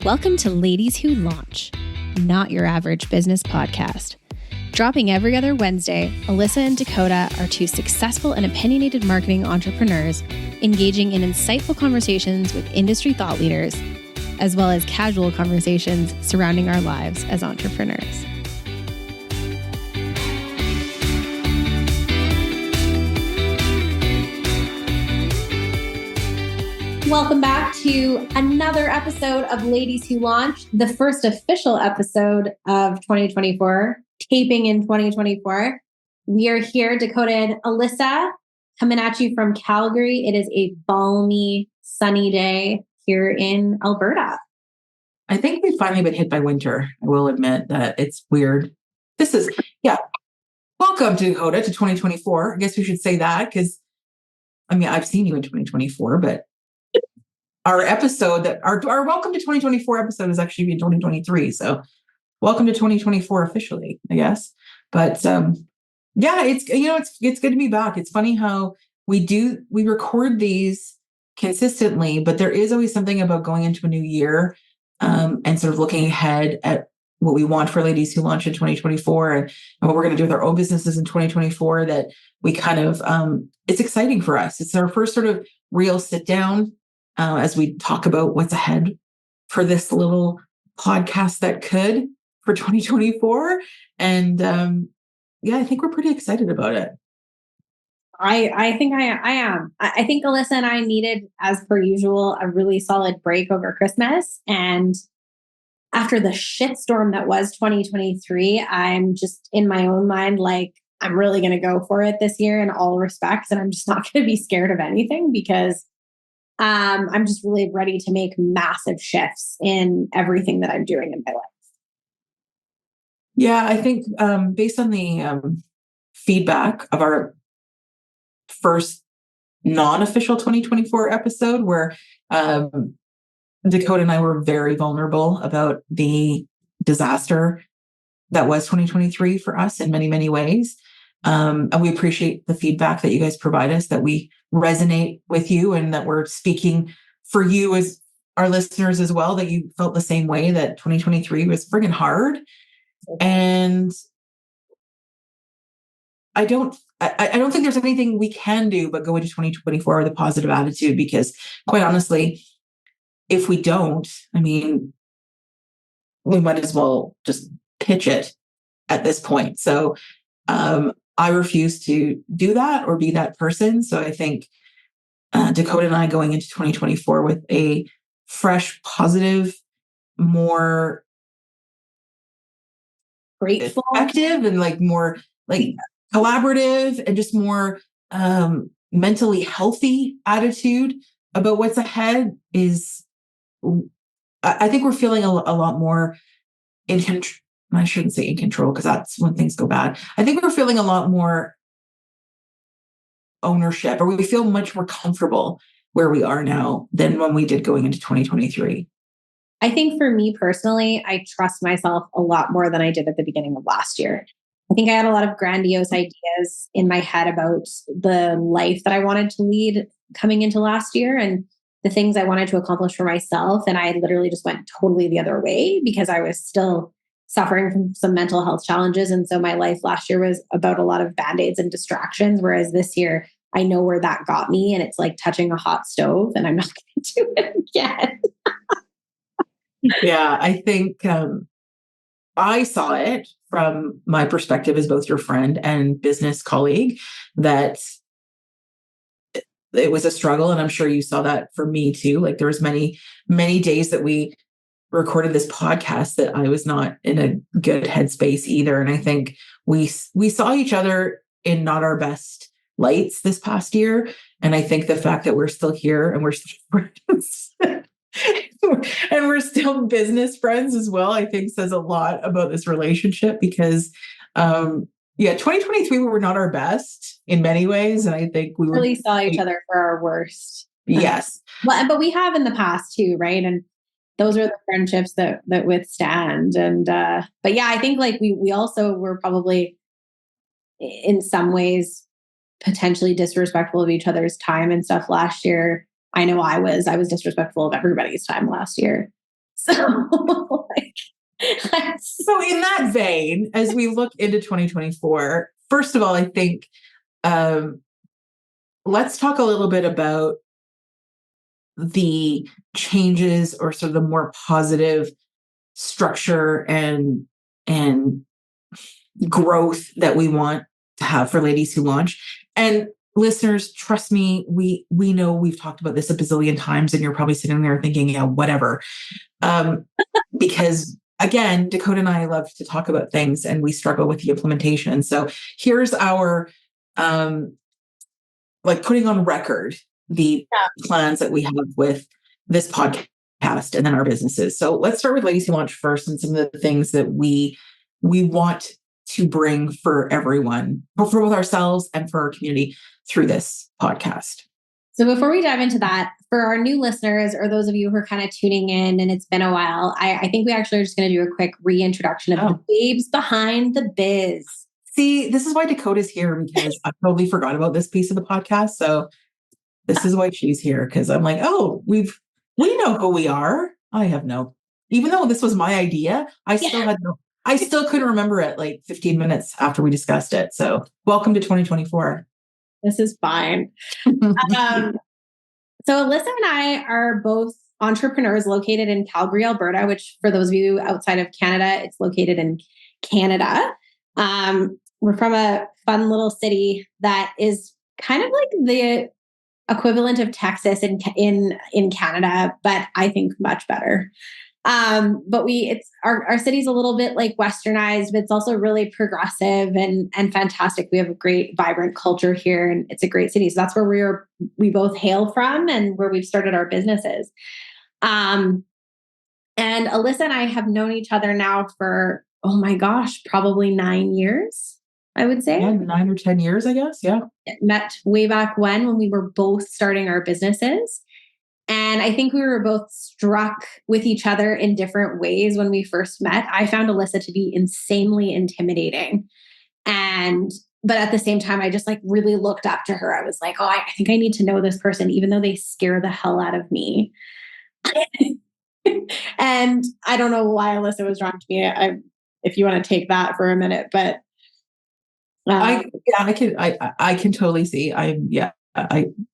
Welcome to Ladies Who Launch, not your average business podcast. Dropping every other Wednesday, Alyssa and Dakota are two successful and opinionated marketing entrepreneurs engaging in insightful conversations with industry thought leaders, as well as casual conversations surrounding our lives as entrepreneurs. Welcome back to another episode of Ladies Who Launch, the first official episode of 2024, taping in 2024. We are here, Dakota and Alyssa, coming at you from Calgary. It is a balmy, sunny day here in Alberta. I think we've finally been hit by winter. I will admit that it's weird. Welcome to Dakota to 2024. I guess we should say that because, I've seen you in 2024, but our episode our welcome to 2024 episode is actually in 2023. So welcome to 2024 officially, I guess. But it's good to be back. It's funny how we record these consistently, but there is always something about going into a new year and sort of looking ahead at what we want for Ladies Who Launch in 2024 and what we're going to do with our own businesses in 2024 that we kind of, it's exciting for us. It's our first sort of real sit down as we talk about what's ahead for this little podcast that could for 2024. And I think we're pretty excited about it. I think I am. I think Alyssa and I needed, as per usual, a really solid break over Christmas. And after the shitstorm that was 2023, I'm just in my own mind, like, I'm really going to go for it this year in all respects. And I'm just not going to be scared of anything because I'm just really ready to make massive shifts in everything that I'm doing in my life. Yeah, I think based on the feedback of our first non-official 2024 episode, where Dakota and I were very vulnerable about the disaster that was 2023 for us in many, many ways. And we appreciate the feedback that you guys provide us, that we resonate with you and that we're speaking for you as our listeners as well, that you felt the same way, that 2023 was friggin' hard. And I don't think there's anything we can do but go into 2024 with a positive attitude, because quite honestly, if we don't, we might as well just pitch it at this point. So I refuse to do that or be that person. So I think Dakota and I going into 2024 with a fresh, positive, more grateful, effective, and more collaborative and just more mentally healthy attitude about what's ahead is, I think we're feeling a lot more in control. I shouldn't say in control because that's when things go bad. I think we're feeling a lot more ownership, or we feel much more comfortable where we are now than when we did going into 2023. I think for me personally, I trust myself a lot more than I did at the beginning of last year. I think I had a lot of grandiose ideas in my head about the life that I wanted to lead coming into last year and the things I wanted to accomplish for myself. And I literally just went totally the other way because I was still suffering from some mental health challenges. And so my life last year was about a lot of band-aids and distractions. Whereas this year, I know where that got me, and it's like touching a hot stove, and I'm not going to do it again. Yeah, I think I saw it from my perspective as both your friend and business colleague, that it was a struggle. And I'm sure you saw that for me too. Like there was many, many days that we recorded this podcast that I was not in a good headspace either. And I think we saw each other in not our best lights this past year. And I think the fact that we're still here and we're still friends and we're still business friends as well, I think says a lot about this relationship, because 2023, we were not our best in many ways. And I think we really saw each other for our worst. Yes. Well, but we have in the past too, right? And those are the friendships that withstand. And, but yeah, I think we also were probably in some ways potentially disrespectful of each other's time and stuff last year. I know I was disrespectful of everybody's time last year. So, like, so in that vein, as we look into 2024, first of all, I think let's talk a little bit about the changes or sort of the more positive structure and growth that we want to have for Ladies Who Launch. And listeners, trust me, we know we've talked about this a bazillion times, and you're probably sitting there thinking, yeah, whatever. Because again, Dakota and I love to talk about things and we struggle with the implementation. So here's our like putting on record the plans that we have with this podcast and then our businesses. So let's start with Ladies Who Launch first, and some of the things that we want to bring for everyone, for both ourselves and for our community through this podcast. So before we dive into that, for our new listeners or those of you who are kind of tuning in and it's been a while, I think we actually are just going to do a quick reintroduction of the babes behind the biz. See, this is why Dakota's here, because I totally forgot about this piece of the podcast. So this is why she's here, because I'm like, oh, we know who we are. I have no, even though this was my idea, I still couldn't remember it like 15 minutes after we discussed it. So welcome to 2024. This is fine. So Alyssa and I are both entrepreneurs located in Calgary, Alberta, which for those of you outside of Canada, it's located in Canada. We're from a fun little city that is kind of like the equivalent of Texas in Canada, but I think much better. But our city's a little bit like westernized, but it's also really progressive and fantastic. We have a great, vibrant culture here, and it's a great city. So that's where we both hail from and where we've started our businesses. And Alyssa and I have known each other now for, oh my gosh, probably 9 years, I would say. Yeah, 9 or 10 years, I guess. Yeah. Met way back when we were both starting our businesses. And I think we were both struck with each other in different ways when we first met. I found Alyssa to be insanely intimidating. But at the same time, I just like really looked up to her. I was like, oh, I think I need to know this person, even though they scare the hell out of me. And I don't know why Alyssa was drawn to me. If you want to take that for a minute, but I can totally see. I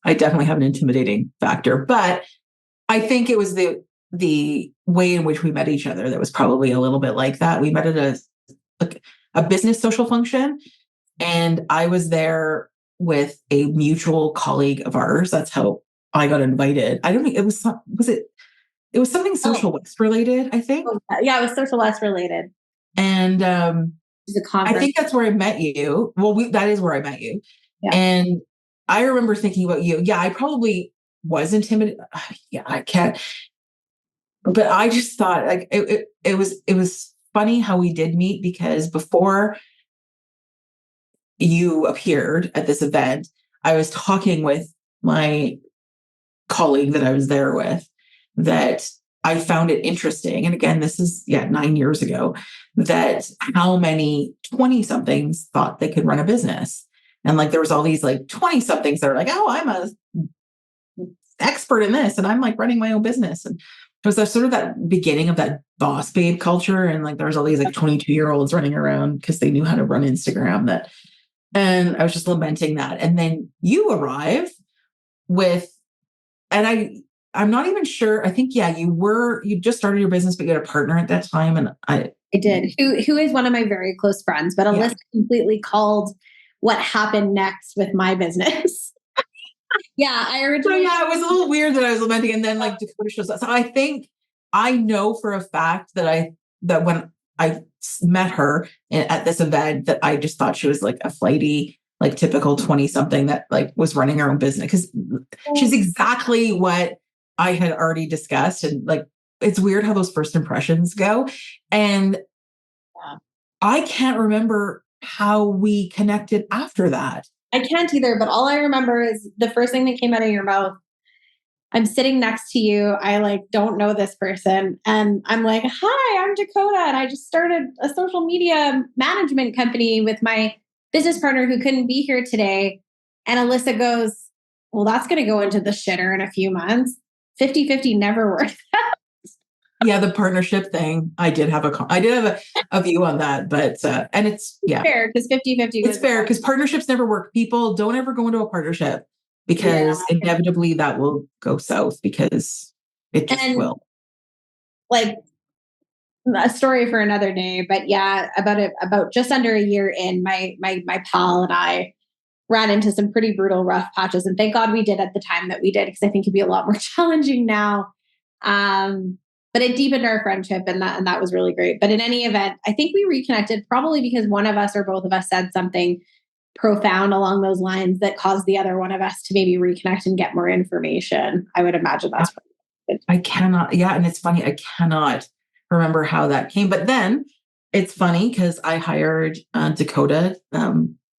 definitely have an intimidating factor, but I think it was the way in which we met each other that was probably a little bit like that. We met at a business social function, and I was there with a mutual colleague of ours. That's how I got invited. I don't think it was something Social West related, I think. Yeah, it was Social West related. And I think that's where I met you. Well, that is where I met you. Yeah. And I remember thinking about you. Yeah, I probably was intimidated. Yeah, I can't. But I just thought like it was funny how we did meet, because before you appeared at this event, I was talking with my colleague that I was there with that I found it interesting. And again, this is 9 years ago, that how many 20-somethings thought they could run a business. And like, there was all these like 20-somethings that are like, oh, I'm a expert in this, and I'm like running my own business. And it was sort of that beginning of that boss babe culture. And like, there was all these like 22-year-olds running around because they knew how to run Instagram and I was just lamenting that. And then you arrive and I'm not even sure. I think, you just started your business, but you had a partner at that time. And I did, who is one of my very close friends, but Alyssa completely called what happened next with my business. it was a little weird that I was lamenting, and then like Dakota shows up. So I think I know for a fact that when I met her at this event, that I just thought she was like a flighty, like typical 20-something that like was running her own business, because she's exactly what I had already discussed. And like, it's weird how those first impressions go. And I can't remember how we connected after that. I can't either, but all I remember is the first thing that came out of your mouth. I'm sitting next to you. I like don't know this person. And I'm like, hi, I'm Dakota. And I just started a social media management company with my business partner who couldn't be here today. And Alyssa goes, well, that's going to go into the shitter in a few months. 50-50 never worked out. Yeah, the partnership thing. I did have a view on that, but and it's fair because 50-50 it's fair because partnerships never work. People don't ever go into a partnership because inevitably that will go south because it just will. Like a story for another day, but yeah, about just under a year in, my pal and I ran into some pretty brutal rough patches, and thank God we did at the time that we did, because I think it'd be a lot more challenging now. But it deepened our friendship, and that was really great. But in any event, I think we reconnected probably because one of us or both of us said something profound along those lines that caused the other one of us to maybe reconnect and get more information. I would imagine that's good. I cannot, and it's funny, I cannot remember how that came. But then it's funny because I hired Dakota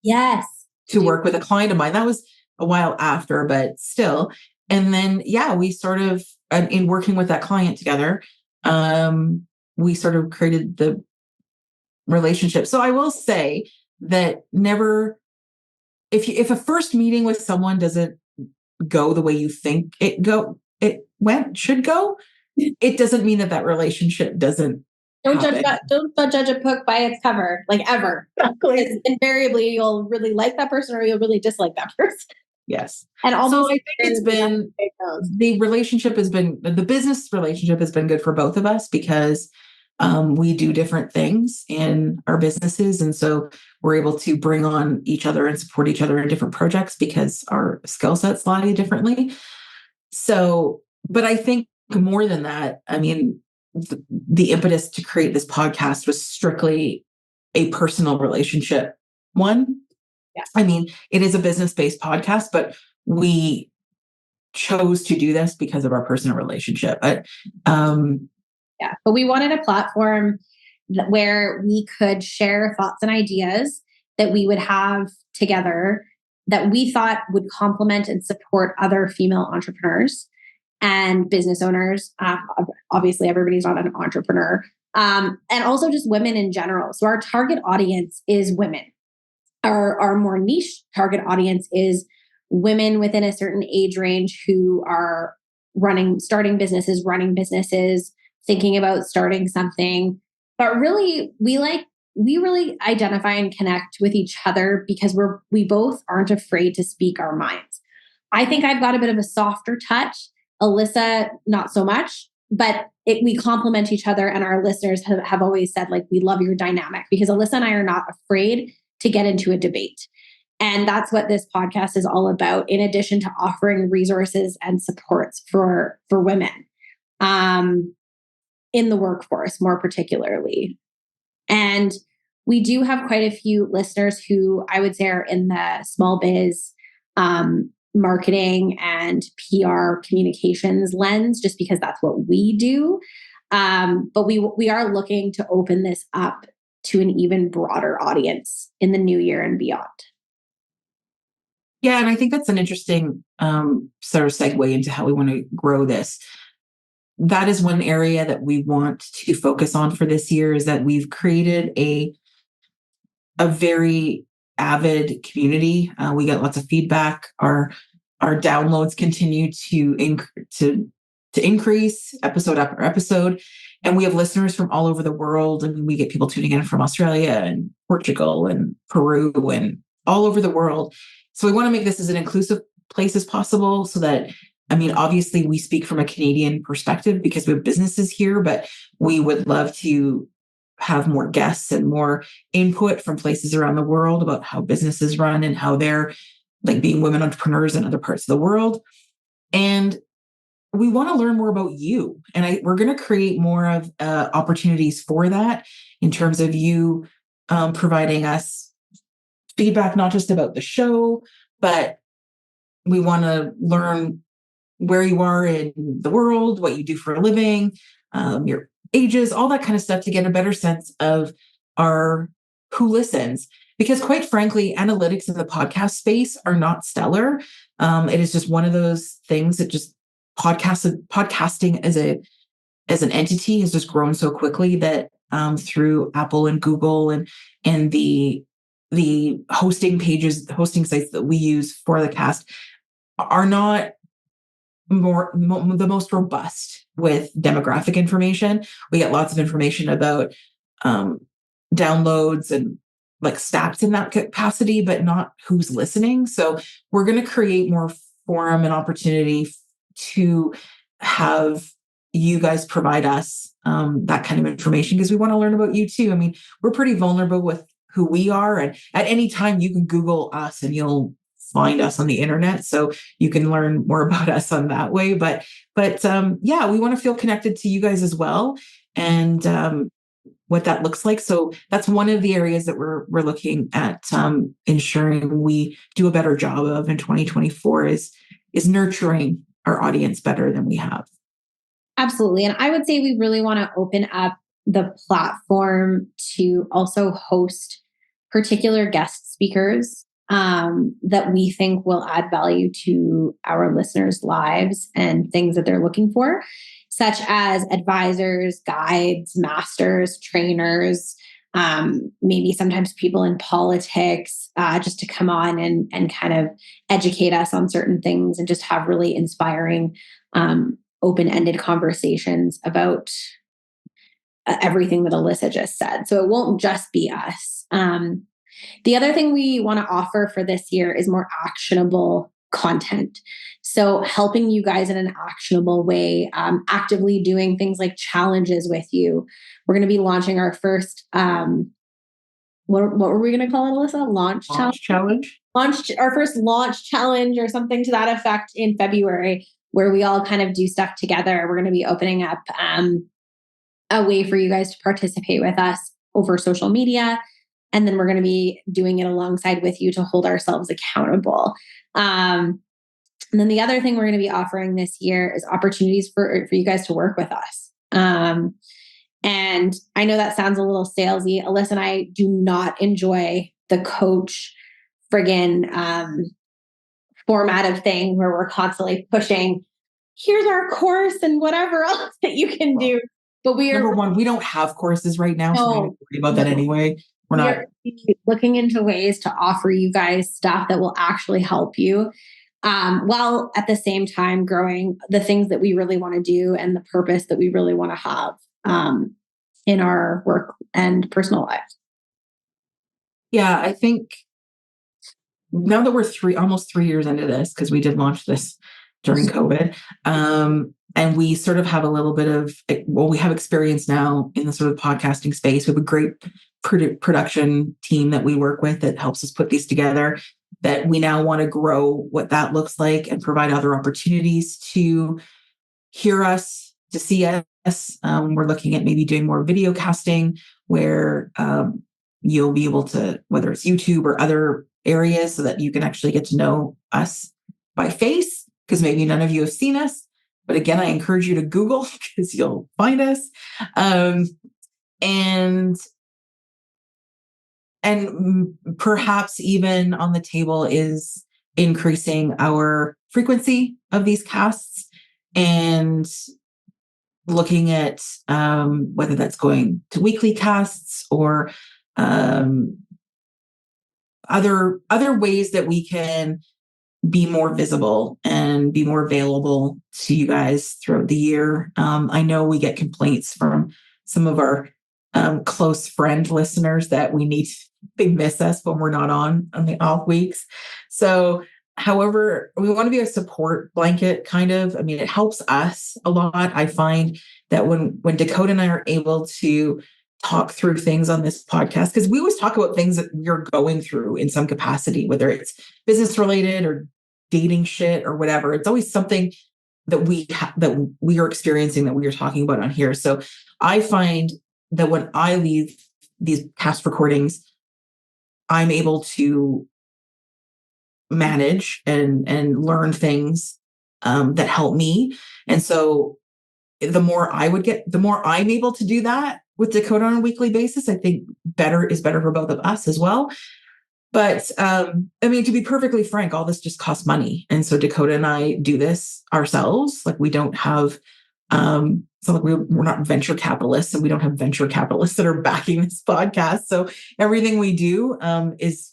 yes, to work with a client of mine. That was a while after, but still. And then, we sort of, in working with that client together, we sort of created the relationship. So I will say that never, if a first meeting with someone doesn't go the way you think should go, it doesn't mean that relationship doesn't. Don't judge a book by its cover, like ever. Exactly. Invariably, you'll really like that person or you'll really dislike that person. Yes. And also, I think it's been the business relationship has been good for both of us because we do different things in our businesses. And so we're able to bring on each other and support each other in different projects because our skill sets lie differently. So, but I think more than that, I mean, the impetus to create this podcast was strictly a personal relationship one. Yeah. I mean, it is a business-based podcast, but we chose to do this because of our personal relationship. But we wanted a platform where we could share thoughts and ideas that we would have together that we thought would complement and support other female entrepreneurs and business owners. Obviously, everybody's not an entrepreneur. And also just women in general. So our target audience is women. Our more niche target audience is women within a certain age range who are starting businesses, running businesses, thinking about starting something. But really, we really identify and connect with each other because we both aren't afraid to speak our minds. I think I've got a bit of a softer touch. Alyssa, not so much, but we complement each other. And our listeners have always said, like, we love your dynamic because Alyssa and I are not afraid to get into a debate. And that's what this podcast is all about, in addition to offering resources and supports for women in the workforce, more particularly. And we do have quite a few listeners who I would say are in the small biz marketing and PR communications lens, just because that's what we do. But we are looking to open this up to an even broader audience in the new year and beyond. Yeah, and I think that's an interesting sort of segue into how we want to grow this. That is one area that we want to focus on for this year, is that we've created a very avid community. We get lots of feedback. Our downloads continue to increase episode after episode. And we have listeners from all over the world. I mean, we get people tuning in from Australia and Portugal and Peru and all over the world. So we want to make this as an inclusive place as possible so that, I mean, obviously we speak from a Canadian perspective because we have businesses here, but we would love to have more guests and more input from places around the world about how businesses run and how they're like being women entrepreneurs in other parts of the world. And we want to learn more about you. And we're going to create more of opportunities for that in terms of you providing us feedback, not just about the show, but we want to learn where you are in the world, what you do for a living, your ages, all that kind of stuff, to get a better sense of who listens. Because quite frankly, analytics in the podcast space are not stellar. It is just one of those things that just podcasting as an entity has just grown so quickly that through Apple and Google and the hosting sites that we use for the cast are not the most robust with demographic information. We get lots of information about downloads and like stats in that capacity, but not who's listening. So we're going to create more forum and opportunity to have you guys provide us that kind of information, because we want to learn about you too. I mean, we're pretty vulnerable with who we are, and at any time you can Google us and you'll find us on the internet, so you can learn more about us on that way. But yeah, we want to feel connected to you guys as well, and what that looks like. So that's one of the areas that we're looking at ensuring we do a better job of in 2024 is nurturing our audience better than we have. Absolutely. And I would say we really want to open up the platform to also host particular guest speakers that we think will add value to our listeners' lives and things that they're looking for, such as advisors, guides, masters, trainers, maybe sometimes people in politics, just to come on and kind of educate us on certain things and just have really inspiring, open-ended conversations about everything that Alyssa just said. So it won't just be us. The other thing we want to offer for this year is more actionable content. So helping you guys in an actionable way, actively doing things like challenges with you. We're going to be launching our first, what were we going to call it, Alyssa? Launch challenge? Our first launch challenge or something to that effect in February, where we all kind of do stuff together. We're going to be opening up a way for you guys to participate with us over social media. And then we're going to be doing it alongside with you to hold ourselves accountable. And then the other thing we're going to be offering this year is opportunities for you guys to work with us. And I know that sounds a little salesy. Alyssa and I do not enjoy the coach friggin' format of thing where we're constantly pushing, here's our course and whatever else that you can do. But number one, we don't have courses right now, so we don't worry about that anyway. We're not looking into ways to offer you guys stuff that will actually help you, while at the same time growing the things that we really want to do and the purpose that we really want to have in our work and personal lives. Yeah, I think now that we're almost 3 years into this, because we did launch this during COVID, and we sort of have a little bit of, we have experience now in the sort of podcasting space. We have a great production team that we work with that helps us put these together, that we now want to grow what that looks like and provide other opportunities to hear us, to see us. We're looking at maybe doing more video casting where you'll be able to, whether it's YouTube or other areas, so that you can actually get to know us by face, because maybe none of you have seen us. But again, I encourage you to Google, because you'll find us. And perhaps even on the table is increasing our frequency of these casts and looking at whether that's going to weekly casts or other ways that we can be more visible and be more available to you guys throughout the year. I know we get complaints from some of our close friend listeners that they miss us when we're not on the off weeks. So however, we want to be a support blanket, kind of. I mean, it helps us a lot. I find that when Dakota and I are able to talk through things on this podcast, because we always talk about things that we're going through in some capacity, whether it's business related or dating shit or whatever. It's always something that we are experiencing, that we are talking about on here. So I find that when I leave these cast recordings, I'm able to manage and learn things that help me. And so the more I'm able to do that with Dakota on a weekly basis, I think is better for both of us as well. But I mean, to be perfectly frank, all this just costs money. And so Dakota and I do this ourselves. Like, we don't have, it's not like we're not venture capitalists, and we don't have venture capitalists that are backing this podcast. So everything we do is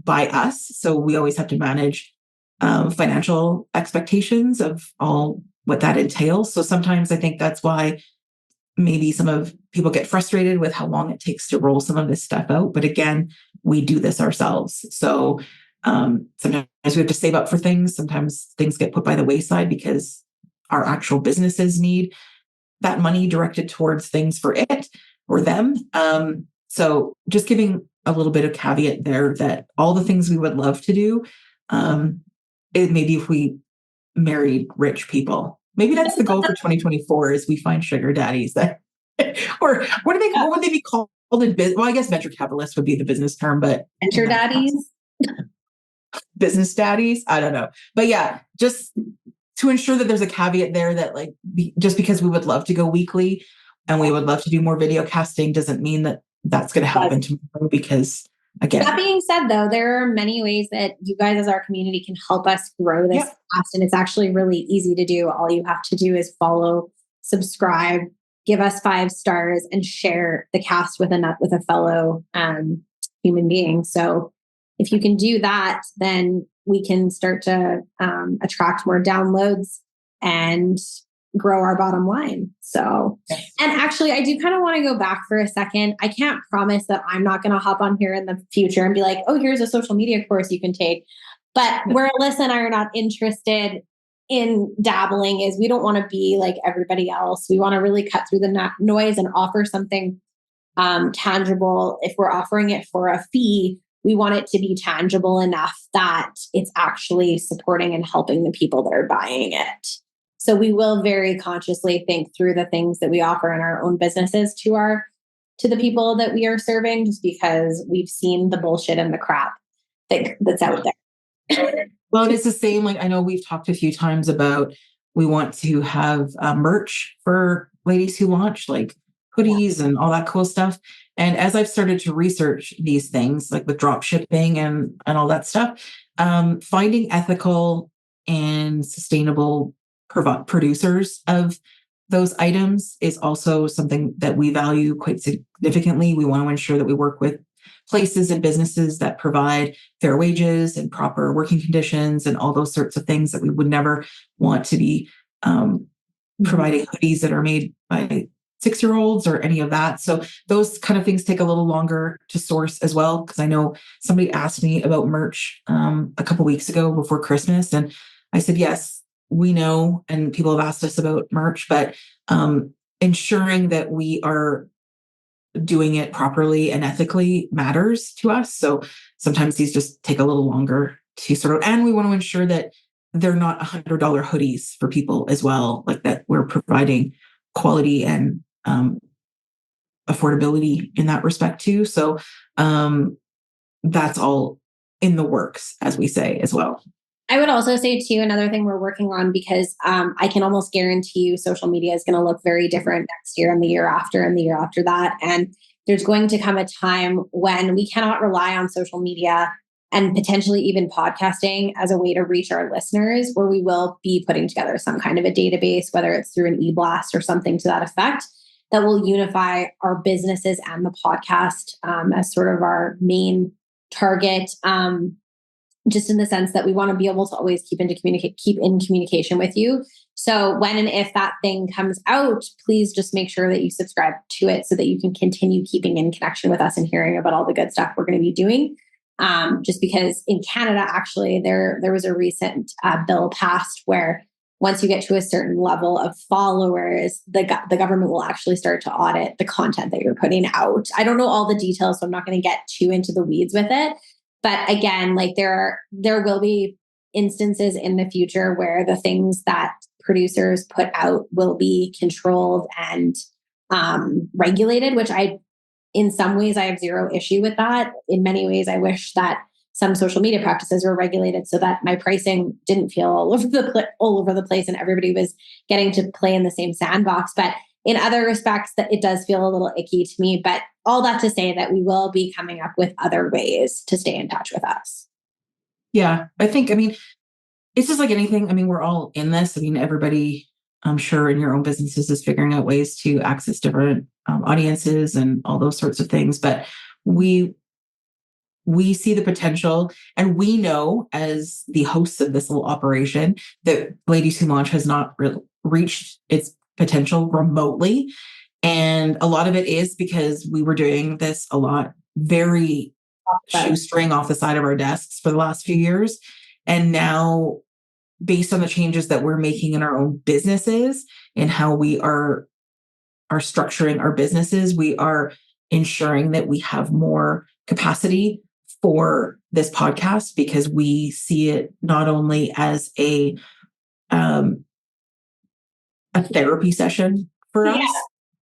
by us. So we always have to manage financial expectations of all what that entails. So sometimes I think that's why maybe some of people get frustrated with how long it takes to roll some of this stuff out. But again, we do this ourselves. So sometimes we have to save up for things. Sometimes things get put by the wayside because our actual businesses need that money directed towards things for it or them. So just giving a little bit of caveat there that all the things we would love to do, maybe if we married rich people, maybe that's the goal for 2024 is we find sugar daddies that, or what would they be called in business? Well, I guess venture capitalists would be the business term, but venture daddies, business daddies. I don't know. But yeah, just to ensure that there's a caveat there that like, just because we would love to go weekly and we would love to do more video casting doesn't mean that that's going to happen tomorrow because again. That being said, though, there are many ways that you guys as our community can help us grow this cast. And it's actually really easy to do. All you have to do is follow, subscribe, give us 5 stars, and share the cast with a fellow human being. So if you can do that, then we can start to attract more downloads and grow our bottom line. So, and actually, I do kind of want to go back for a second. I can't promise that I'm not going to hop on here in the future and be like, oh, here's a social media course you can take. But where Alyssa and I are not interested in dabbling is we don't want to be like everybody else. We want to really cut through the noise and offer something tangible. If we're offering it for a fee, we want it to be tangible enough that it's actually supporting and helping the people that are buying it. So we will very consciously think through the things that we offer in our own businesses to the people that we are serving, just because we've seen the bullshit and the crap that's out there. Well, it's the same. Like I know we've talked a few times about we want to have merch for ladies who launch, like hoodies and all that cool stuff. And as I've started to research these things, like with drop shipping and all that stuff, finding ethical and sustainable producers of those items is also something that we value quite significantly. We want to ensure that we work with places and businesses that provide fair wages and proper working conditions and all those sorts of things that we would never want to be providing hoodies that are made by 6-year-olds or any of that. So those kind of things take a little longer to source as well. Because I know somebody asked me about merch a couple weeks ago before Christmas. And I said, yes, we know, and people have asked us about merch, but ensuring that we are doing it properly and ethically matters to us. So sometimes these just take a little longer to sort of, and we want to ensure that they're not $100 hoodies for people as well, like that we're providing quality and affordability in that respect too. So that's all in the works, as we say as well. I would also say too, another thing we're working on, because I can almost guarantee you social media is going to look very different next year and the year after and the year after that. And there's going to come a time when we cannot rely on social media and potentially even podcasting as a way to reach our listeners, where we will be putting together some kind of a database, whether it's through an e-blast or something to that effect, that will unify our businesses and the podcast as sort of our main target. Just in the sense that we want to be able to always keep in communication with you. So when and if that thing comes out, please just make sure that you subscribe to it so that you can continue keeping in connection with us and hearing about all the good stuff we're going to be doing. Just because in Canada, actually, there was a recent bill passed where once you get to a certain level of followers, the government will actually start to audit the content that you're putting out. I don't know all the details, so I'm not going to get too into the weeds with it. But again, like there will be instances in the future where the things that producers put out will be controlled and regulated, which in some ways, I have zero issue with that. In many ways, I wish that some social media practices were regulated so that my pricing didn't feel all over the place and everybody was getting to play in the same sandbox. But in other respects, that it does feel a little icky to me. But all that to say that we will be coming up with other ways to stay in touch with us. Yeah, I mean, it's just like anything. I mean, we're all in this. I mean, everybody, I'm sure in your own businesses is figuring out ways to access different audiences and all those sorts of things. But we we see the potential, and we know as the hosts of this little operation that Ladies Who Launch has not reached its potential remotely. And a lot of it is because we were doing this a lot, very shoestring off the side of our desks for the last few years. And now, based on the changes that we're making in our own businesses and how we are structuring our businesses, we are ensuring that we have more capacity for this podcast, because we see it not only as a therapy session for us,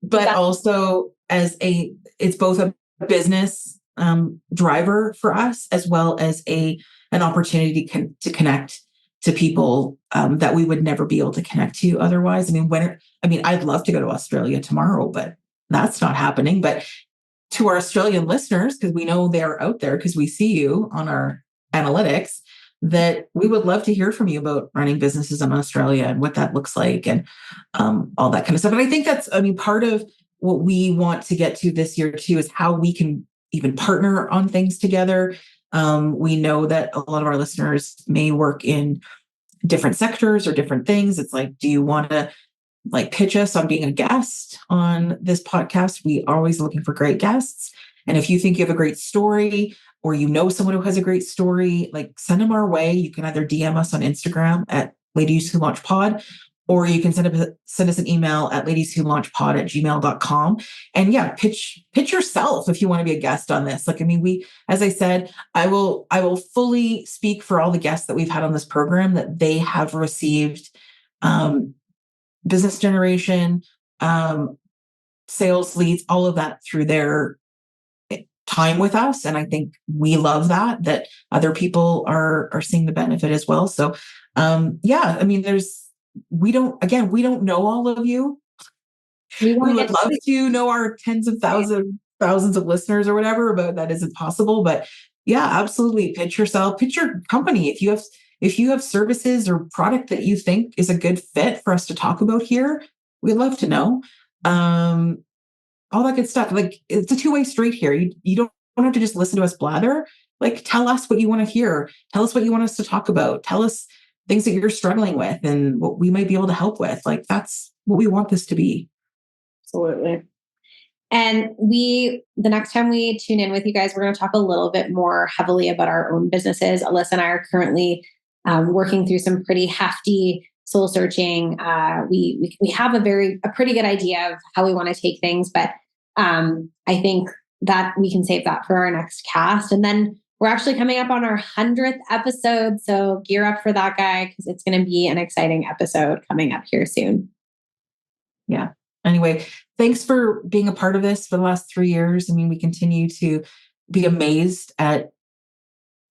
but also as it's both a business driver for us, as well as an opportunity to connect to people that we would never be able to connect to otherwise. I'd love to go to Australia tomorrow, but that's not happening. But to our Australian listeners, because we know they're out there, because we see you on our analytics, that we would love to hear from you about running businesses in Australia and what that looks like, and all that kind of stuff. And I think that's, part of what we want to get to this year too, is how we can even partner on things together. We know that a lot of our listeners may work in different sectors or different things. It's like, do you want to pitch us on being a guest on this podcast? We are always looking for great guests. And if you think you have a great story, or you know someone who has a great story, send them our way. You can either DM us on Instagram at Ladies Who Launch Pod, or you can send us an email at ladieswholaunchpod@gmail.com. And pitch yourself if you want to be a guest on this. As I said, I will fully speak for all the guests that we've had on this program, that they have received business generation, sales leads, all of that through their time with us. And I think we love that other people are seeing the benefit as well. So, we don't know all of you. We would love to know our tens of thousands of listeners or whatever, but that isn't possible. But absolutely. Pitch yourself, pitch your company. If you have services or product that you think is a good fit for us to talk about here, we'd love to know. All that good stuff. It's a two-way street here. You don't have to just listen to us blather. Tell us what you want to hear. Tell us what you want us to talk about. Tell us things that you're struggling with and what we might be able to help with. That's what we want this to be. Absolutely. And the next time we tune in with you guys, we're going to talk a little bit more heavily about our own businesses. Alyssa and I are currently working through some pretty hefty soul searching. We have a pretty good idea of how we want to take things, but I think that we can save that for our next cast. And then we're actually coming up on our 100th episode. So gear up for that, guy, because it's going to be an exciting episode coming up here soon. Yeah. Anyway, thanks for being a part of this for the last 3 years. We continue to be amazed at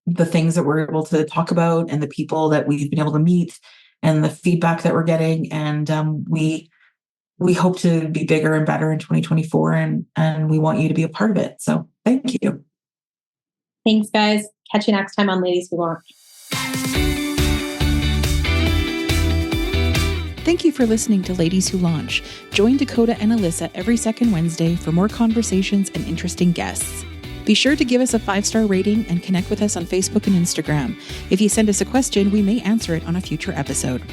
the things that we're able to talk about and the people that we've been able to meet and the feedback that we're getting. And we hope to be bigger and better in 2024, and we want you to be a part of it. So thank you. Thanks, guys. Catch you next time on Ladies Who Launch. Thank you for listening to Ladies Who Launch. Join Dakota and Alyssa every second Wednesday for more conversations and interesting guests. Be sure to give us a 5-star rating and connect with us on Facebook and Instagram. If you send us a question, we may answer it on a future episode.